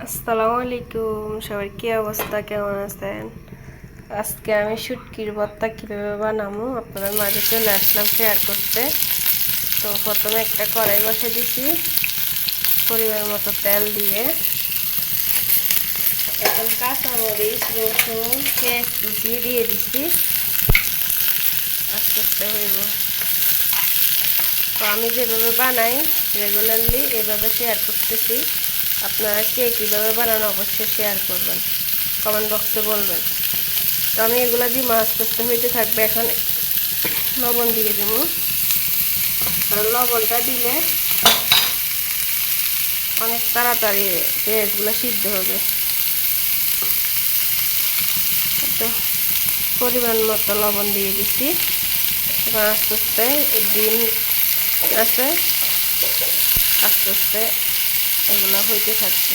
আসসালামু আলাইকুম, সবার কি অবস্থা, কেমন আছেন? আজকে আমি শুটকির ভর্তা কীভাবে বানাবো আপনাদের মাঝে চলে আসলাম শেয়ার করতে। তো প্রথমে একটা কড়াই বসে দিছি, পরিমাণ মতো তেল দিয়ে এখন কাঁচামরিচ, রসুন, পেঁয়াজ কুচি দিয়ে দিছি। আস্তে আস্তে হইব। তো আমি যেভাবে বানাই রেগুলারলি এভাবে শেয়ার করতেছি। আপনারা কে কীভাবে বানানো অবশ্যই শেয়ার করবেন, কমেন্ট বক্সে বলবেন। তো আমি এগুলো দিয়ে মাছ করতে হইতে থাকবে। এখন লবণ দিয়ে দেব, কারণ লবণটা দিলে অনেক তাড়াতাড়ি পেঁয়াজগুলো সিদ্ধ হবে। তো পরিমাণ মতো লবণ দিয়ে দিচ্ছি। এবার আস্তে আস্তে ডিম আছে, আস্তে আস্তে এগুলো হইতে থাকছে।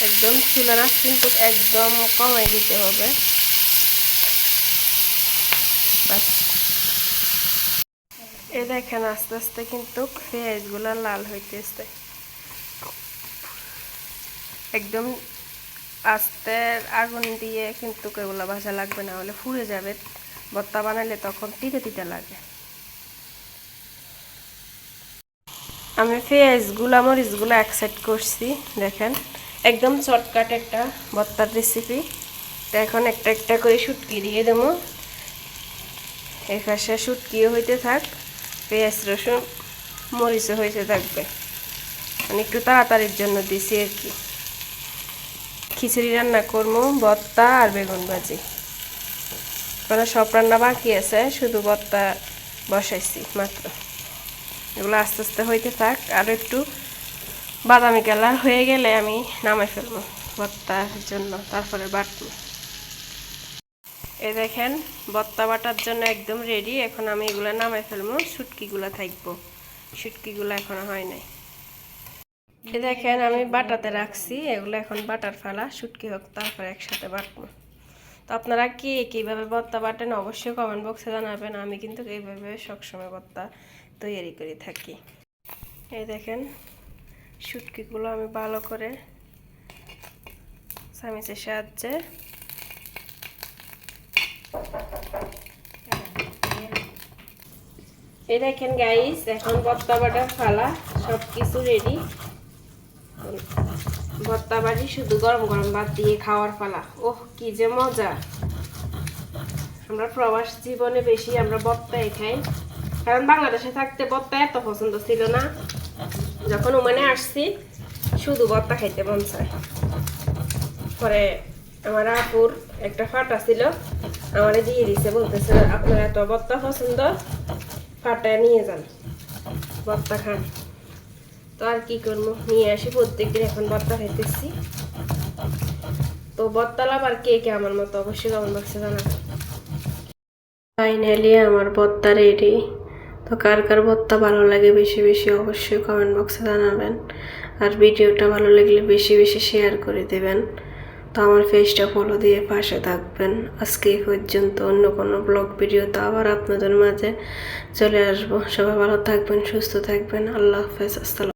একদম চুলার আঁচ কিন্তু একদম কমাই দিতে হবে। এই দেখেন আস্তে আস্তে কিন্তু পেঁয়াজগুলো লাল হইতেছে। একদম আস্তে আগুন দিয়ে কিন্তু এগুলো ভাজা লাগবে, না হলে পুড়ে যাবে। ভর্তা বানালে তখন তিতে তিতে লাগে। আমি পেঁয়াজগুলো মরিচগুলো এক সাইড করছি। দেখেন একদম শর্টকাট একটা ভর্তার রেসিপি। তো এখন একটা একটা করে শুটকি দিয়ে দেবো। এই পাশে শুটকিও হইতে থাক, পেঁয়াজ রসুন মরিচও হইতে থাকবে। মানে একটু তাড়াতাড়ির জন্য দিছি আর কি। খিচুড়ি রান্না করবো, ভর্তা আর বেগুন ভাজি। মানে সব রান্না বাকি আছে, শুধু ভর্তা বসাইছি মাত্র। এগুলো আস্তে আস্তে হইতে থাক। আর একটু বাদামি কালার হয়ে গেলে আমি নামাই ফেলবো ভর্তার জন্য, তারপরে বাটবো। এই দেখেন ভর্তা বাটার জন্য একদম রেডি। এখন আমি এগুলো নামাই ফেলবো, শুটকিগুলো থাকবো। শুটকিগুলো এখনো হয় নাই। এই দেখেন আমি বাটাতে রাখছি, এগুলো এখন বাটার ফেলা। শুটকি হোক, তারপরে একসাথে বাটবো। তো আপনারা কি কীভাবে ভর্তা বাটেন অবশ্যই কমেন্ট বক্সে জানাবেন। আমি কিন্তু এইভাবে সবসময় ভর্তা তৈরি করে থাকি। এই দেখেন শুটকিগুলো আমি ভালো করে চামিচের সাহায্যে এই দেখেন গাইস, এখন ভর্তা বাটার ফালা, সব কিছু রেডি। ভর্তা বাটি শুধু গরম গরম ভাত দিয়ে খাওয়ার পালা। ওহ কি যে মজা! আমরা প্রবাস জীবনে বেশি আমরা ভর্তাই খাই, কারণ বাংলাদেশে থাকতে ভর্তা এত পছন্দ ছিল না। যখন ওমানে আসছি শুধু ভর্তা খাইতে মন চায়। পরে আমার আপুর একটা ফাটা ছিল, আমারে দিয়ে দিছে, বলতেছে আপনার এত ভর্তা পছন্দ, ফাটায় নিয়ে যান, ভর্তা খান। তো আর কি করবো, নিয়ে আসি প্রত্যেকদিন। এখন ভর্তা খাইতেছি। তো ভর্তা লাভার কে কে আমার মতো অবশ্যই কমেন্ট বক্সে জানাবেন। ফাইনালি আমার ভর্তা রেডি। তো কার কার ভর্তা ভালো লাগে বেশি বেশি অবশ্যই কমেন্ট বক্সে জানাবেন। আর ভিডিওটা ভালো লাগলে বেশি বেশি শেয়ার করে দেবেন। তো আমার পেজটা ফলো দিয়ে পাশে থাকবেন। আজকে এই পর্যন্ত, অন্য কোনো ব্লগ ভিডিওতে আবার আপনাদের মাঝে চলে আসবো। সবাই ভালো থাকবেন, সুস্থ থাকবেন। আল্লাহ হাফেজ, আসসালাম।